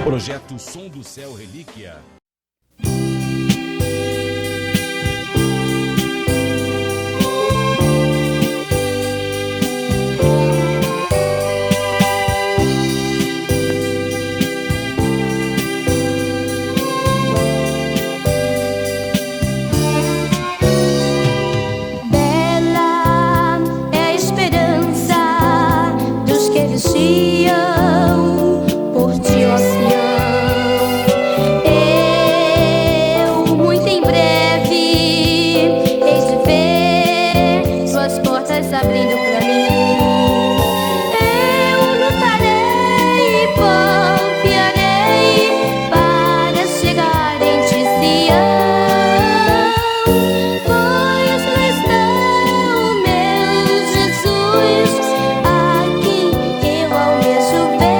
Projeto Som do Céu Relíquia. Bela é a esperança dos que vigiam por ti, ó Sião. Eu, muito em breve, hei de ver suas portas abrindo pra mim. Eu lutarei e confiarei para chegar em ti, Sião. Pois lá está o meu Jesus, a quem eu almejo ver.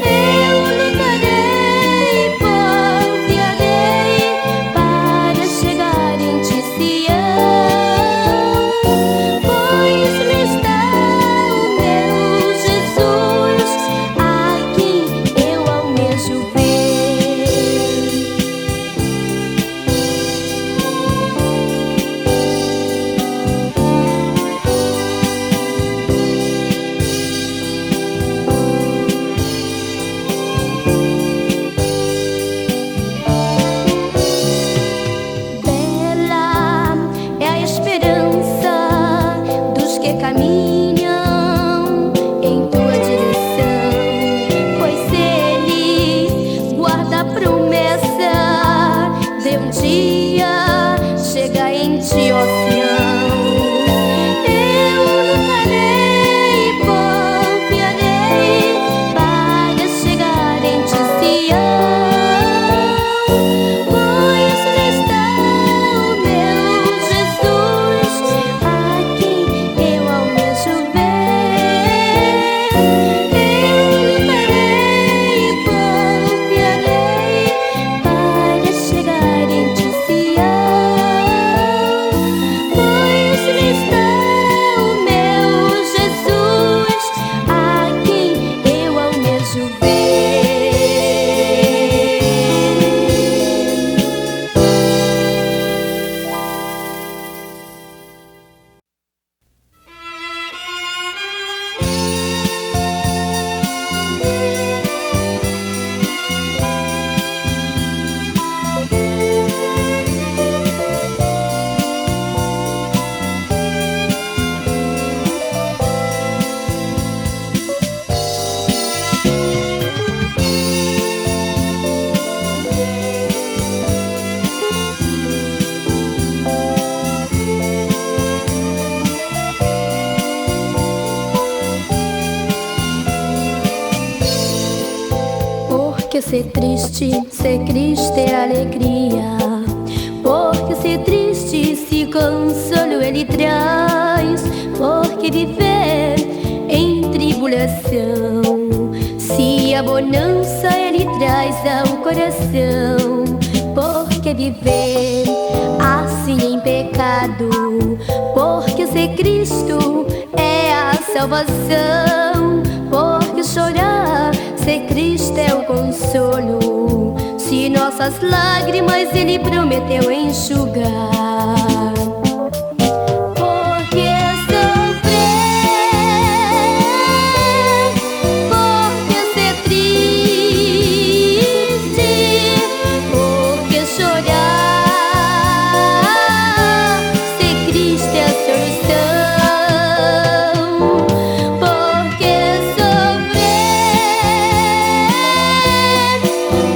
Eu lutarei e confiarei para chegar em ti, Sião. Pois lá está o meu Jesus, a quem eu almejo ver. Bela é a esperança dos que caminham em tua direção, pois ele guarda a promessa de um dia chegar em ti, ó Sião. Eu lutarei e confiarei para chegar em ti, Sião. Pois lá está o meu Jesus, a quem eu almejo ver. Eu lutarei e confiarei para chegar em ti, Sião. Pois lá está o meu Jesus, a quem eu almejo ver. Porque ser triste, ser Cristo é alegria. Porque ser triste, se consolo ele traz. Porque viver em tribulação, se a bonança ele traz ao coração. Porque viver assim em pecado, porque ser Cristo é a salvação. Porque chorar, ser Cristo é o consolo, se nossas lágrimas ele prometeu enxugar. Porque sofrer, porque ser triste, porque chorar, ser Cristo é a solução. Porque sofrer,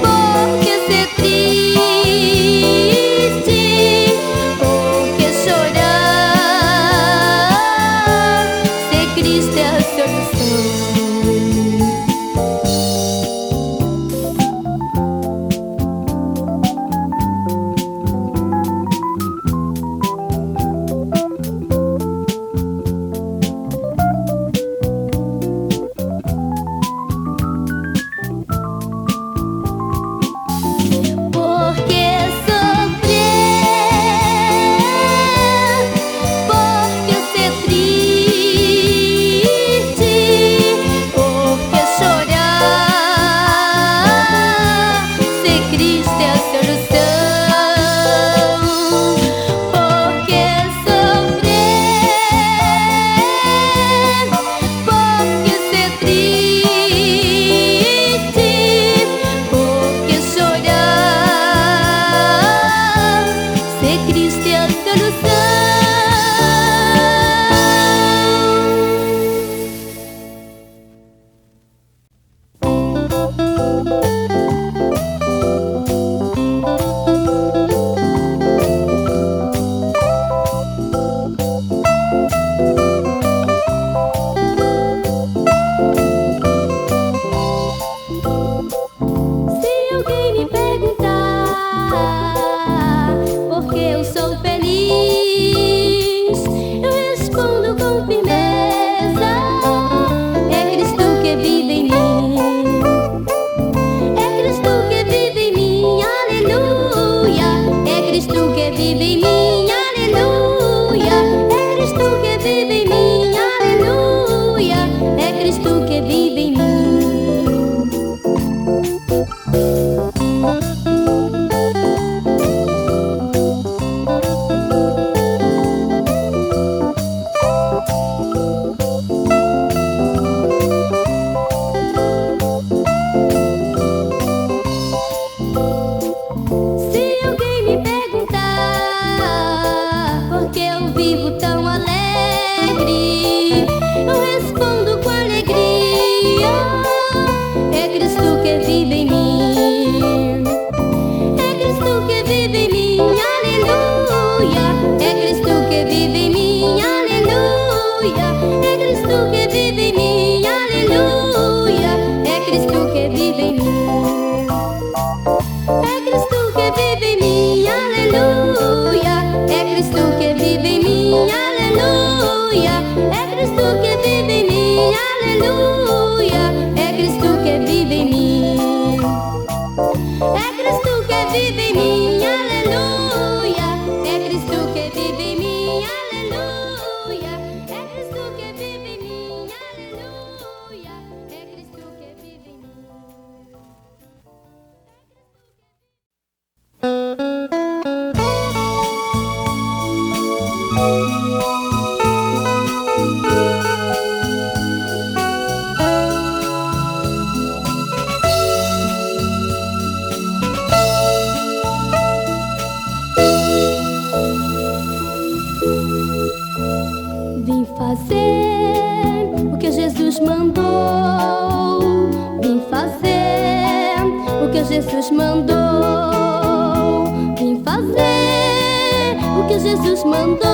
porque ser triste, Jesus mandou. Vim fazer o que Jesus mandou.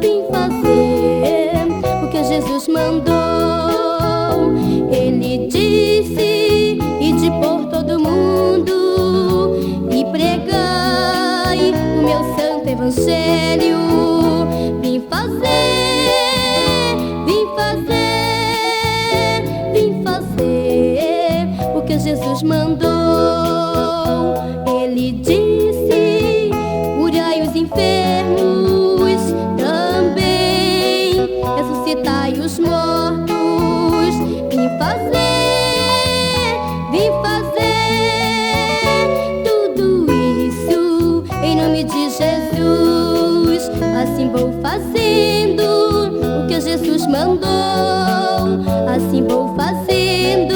Vim fazer o que Jesus mandou. Ele disse: ide por todo mundo e pregai o meu santo evangelho. Vim fazer, vim fazer, vim fazer o que Jesus mandou. Ele disse: curai os enfermos, também ressuscitai os mortos. Vim fazer tudo isso em nome de Jesus. Assim vou fazendo o que Jesus mandou. Assim vou fazendo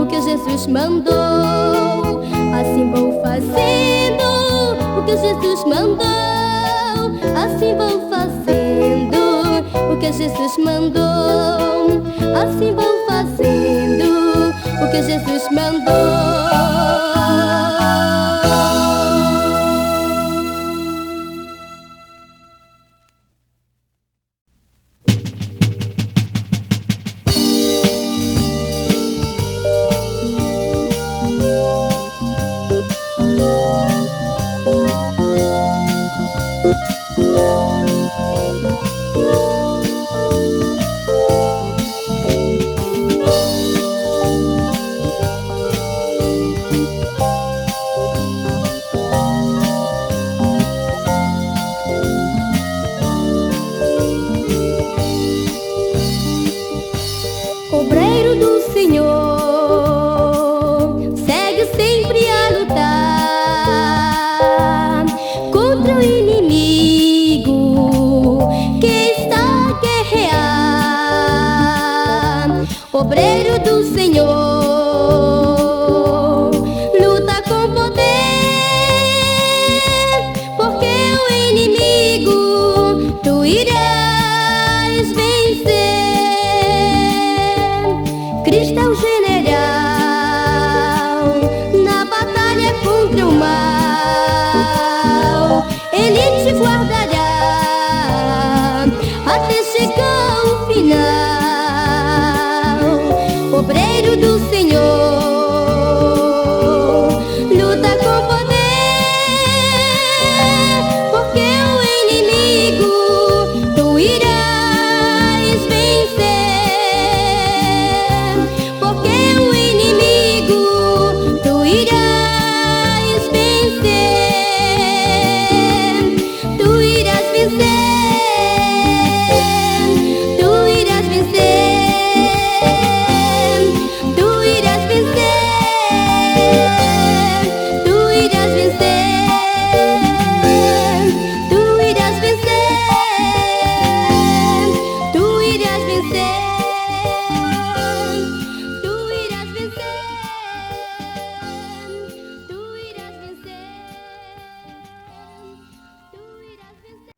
o que Jesus mandou. Assim vou fazendo o que Jesus mandou. Assim vou fazendo o que Jesus mandou. Assim vou fazendo o que Jesus mandou. Obreiro do Senhor, segue sempre a lutar contra o inimigo que está a guerrear. Obreiro do Senhor, luta com poder, porque o inimigo tu irás vencer. Cristo é o general qual Ele te guardará até chegar o final. Obreiro do Senhor, luta com poder, porque o inimigo tu irás vencer. Porque o inimigo tu irás vencer. Tu irás vencer. Tu irás vencer. Tu irás vencer. Tu irás vencer. Tu irás vencer. Tu irás vencer. Tu irás vencer. Tu irás vencer. Tu irás vencer.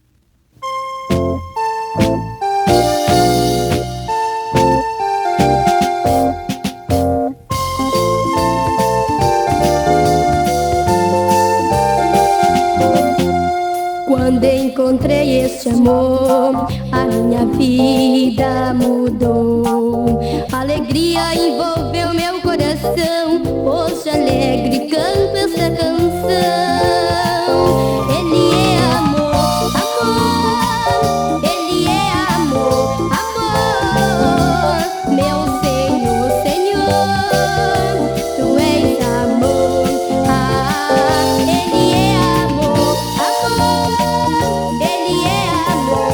Quando encontrei este amor, a minha vida mudou. Alegria envolveu meu coração. Hoje alegre canto essa canção. Ele é amor, amor. Ele é amor, amor. Meu Senhor, Senhor, tu és amor. Ele é amor, amor. Ele é amor,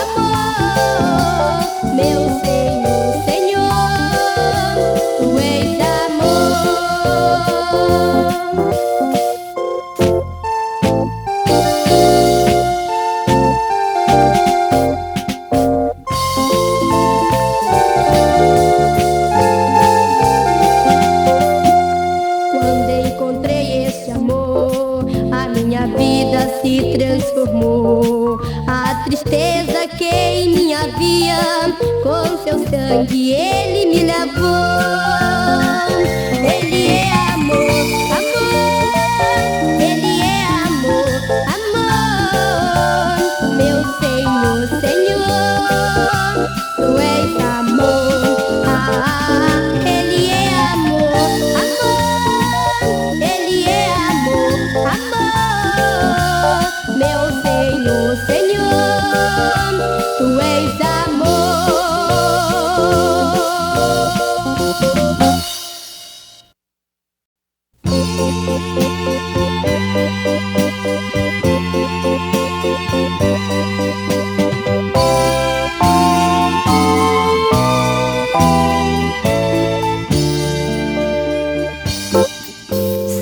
amor. Meu Senhor, Senhor, tu és amor. Quando encontrei este amor, a minha vida se transformou. A tristeza que em mim havia, com seu sangue ele me lavou. Ele é amor, amor. Ele é amor, amor. Meu Senhor, Senhor, tu és amor. Ele é amor, amor. Ele é amor, amor. Meu Senhor, Senhor, tu és amor.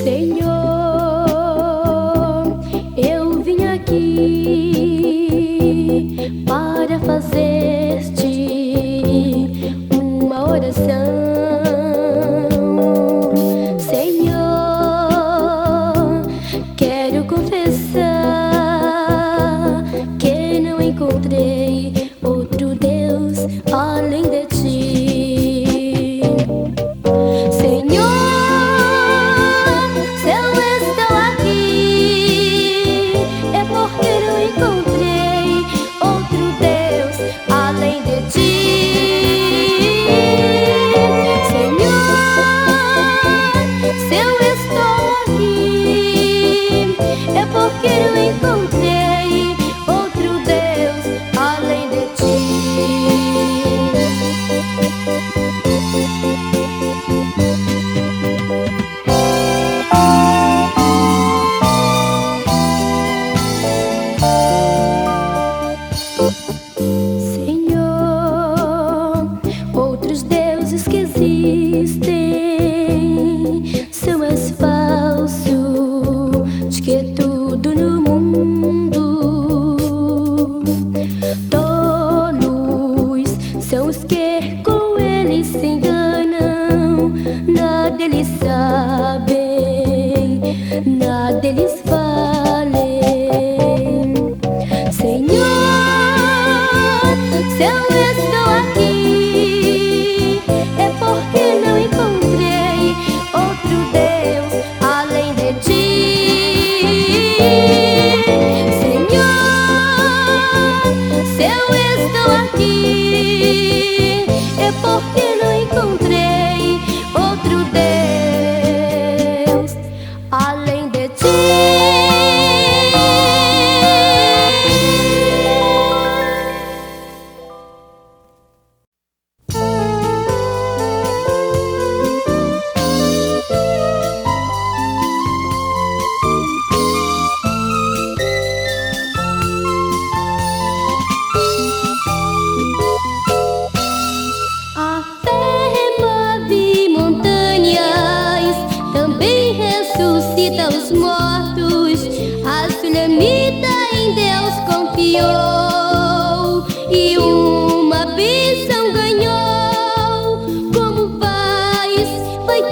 Senhor, eu vim aqui para fazer-te uma oração. Senhor,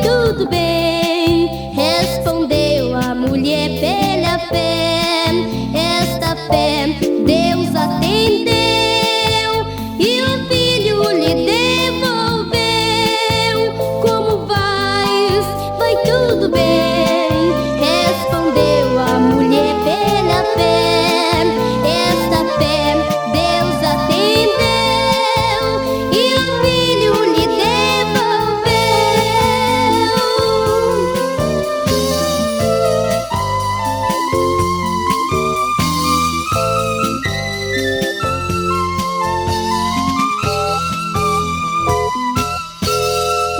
tudo bem, respondeu a mulher pela fé. Esta fé Deus atendeu e o filho lhe devolveu. Como vais? Vai tudo bem, respondeu a mulher pela fé. Esta fé Deus atendeu e o filho lhe devolveu.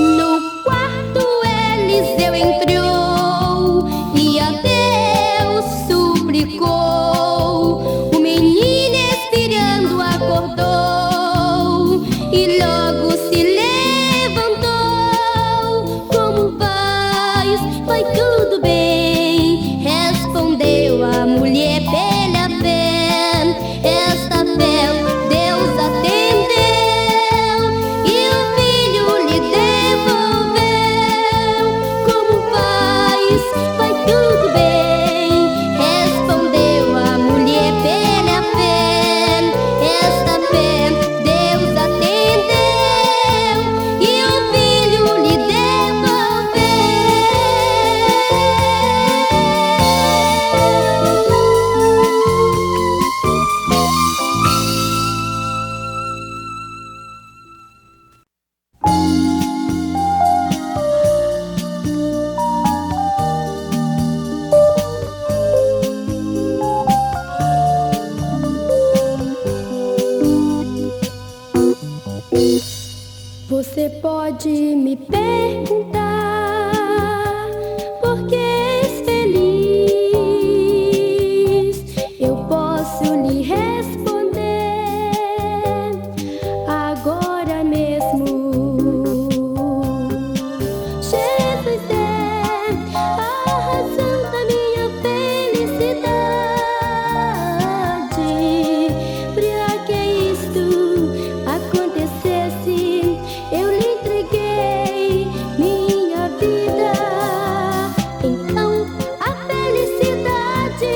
No quarto Eliseu entrou e a Deus suplicou. O menino expirando acordou e logo se levantou. Como vais? Vai tudo bem, respondeu a mulher pela fé. Esta fé Deus atendeu e o filho lhe devolveu. Como vais? Vai tudo bem, respondeu a mulher pela fé. Esta fé Deus atendeu e o filho lhe devolveu. Você pode me perguntar por que és feliz. Eu posso lhe responder agora mesmo. Jesus é a razão da minha felicidade. Pra que isto acontecesse, eu lhe entreguei minha vida. Então a felicidade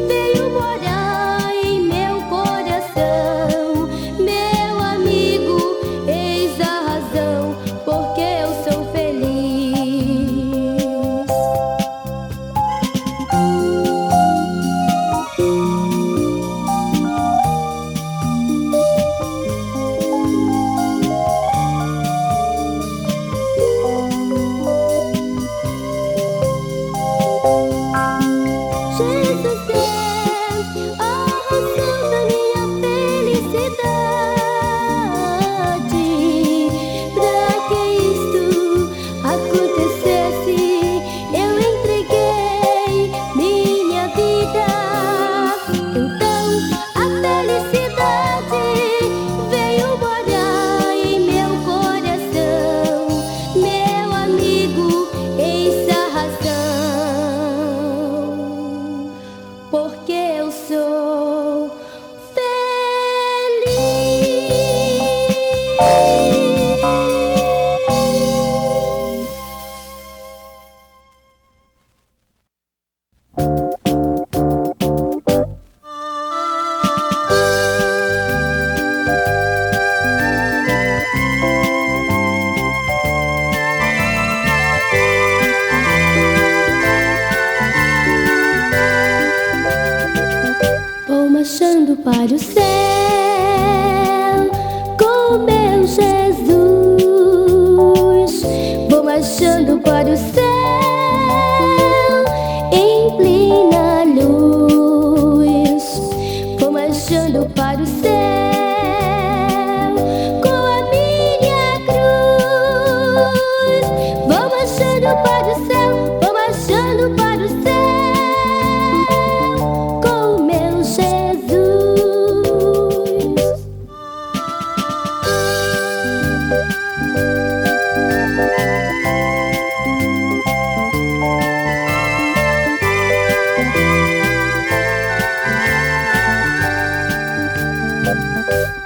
veio morar em meu coração. Meu amigo, eis a razão porque eu sou feliz. Jesus é a razão da minha felicidade. Pra que isto acontecesse, eu entreguei minha vida. Então a felicidade veio morar em meu coração. Meu amigo, eis a razão porque eu sou feliz. Vou marchando para o céu com meu Jesus. Vou marchando para o céu em plena luz. Vou marchando para o céu com a minha cruz. Vou marchando para o céu, vou marchando para o céu com meu Jesus.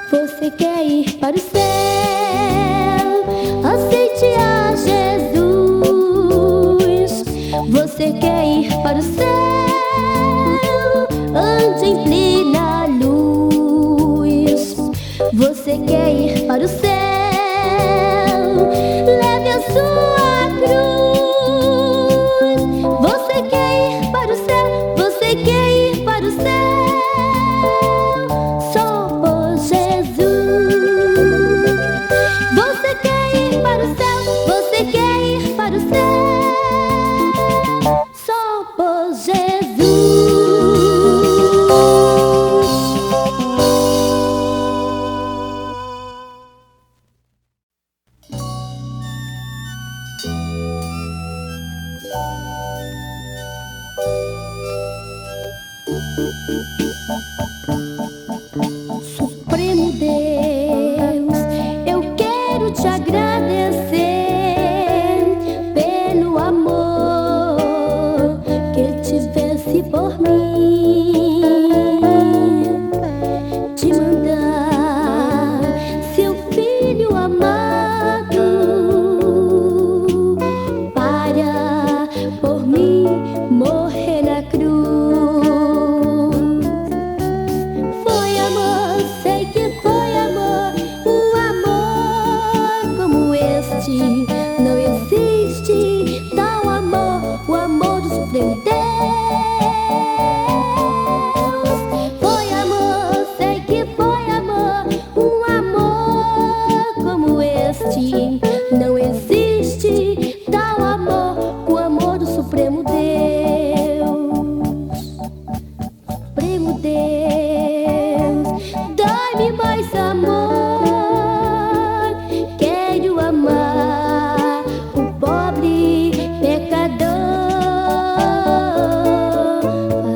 Você quer ir para o céu? Aceite a Jesus. Você quer ir para o céu, ande em plena luz. Você quer ir para o céu, leve a sua cruz. Você quer ir para o céu, você quer ir para o céu, só por Jesus. Você quer ir para o céu, você quer ir para o céu, só por Jesus. Supremo Deus, eu quero te agradecer pelo amor que tivesse por mim, te mandar seu filho amado para por mim morrer na cruz. Foi amor, sei que foi amor, um amor como este não existe, tal amor, o amor do Supremo Deus. Foi amor, sei que foi amor, um amor como este não existe, tal amor, o amor do Supremo Deus. Supremo Deus, dai-me mais amor, quero amar o pobre pecador.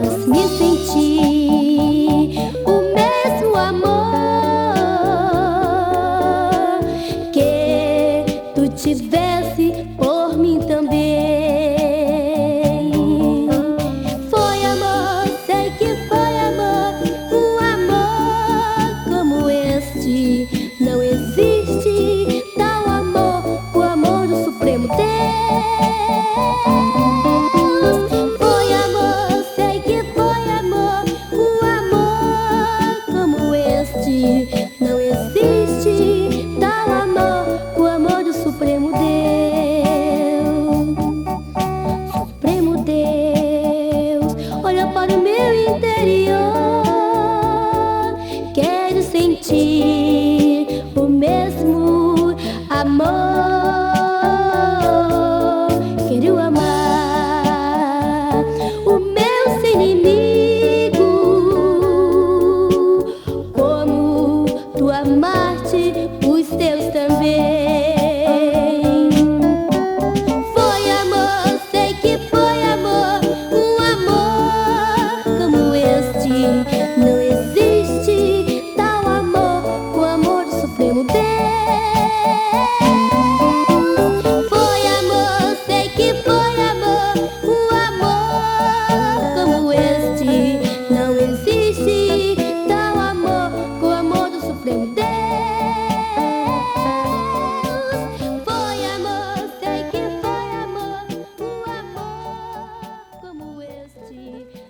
Faz-me sentir o mesmo amor que tu tivesse por mim também. Foi amor, sei que foi amor, um amor como este não existe, tal amor, o amor do Supremo Deus. Foi amor, sei que foi amor, um amor como este não existe, tal amor, o amor do Supremo Deus. Supremo Deus, olha para o meu interior, quero sentir o mesmo amor. Quero amar o meu inimigo como tu amaste os teus também. Foi amor, sei que foi amor, um amor como este não existe, tal amor, o amor do Supremo Deus. Foi amor, sei que foi amor, um amor como este não existe, tal amor, o amor do Supremo Deus. Foi amor, sei que foi amor, um amor como este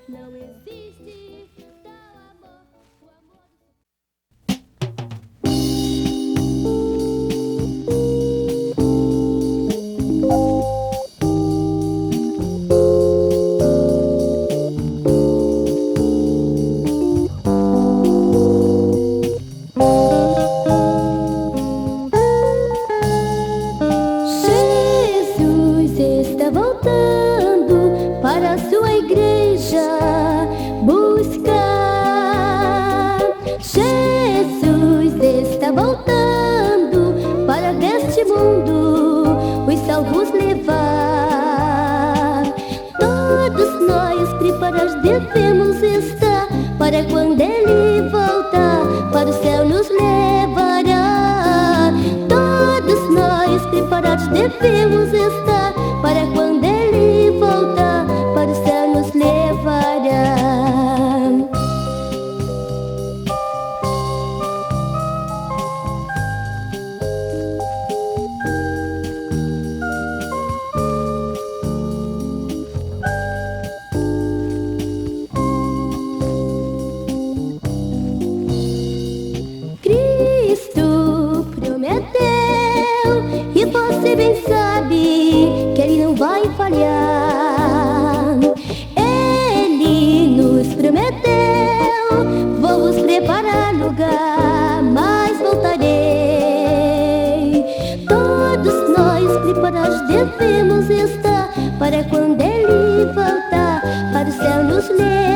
não existe, tal amor, o amor do Jesus está voltando para a sua igreja buscar. Jesus está voltando para deste mundo os salvos levar. Todos nós preparados devemos estar para quando Ele voltar, para o céu nos levará. Todos nós preparados devemos estar para quando Ele voltar, para o céu nos levará. devemos estar para quando Ele voltar para o céu nos levar.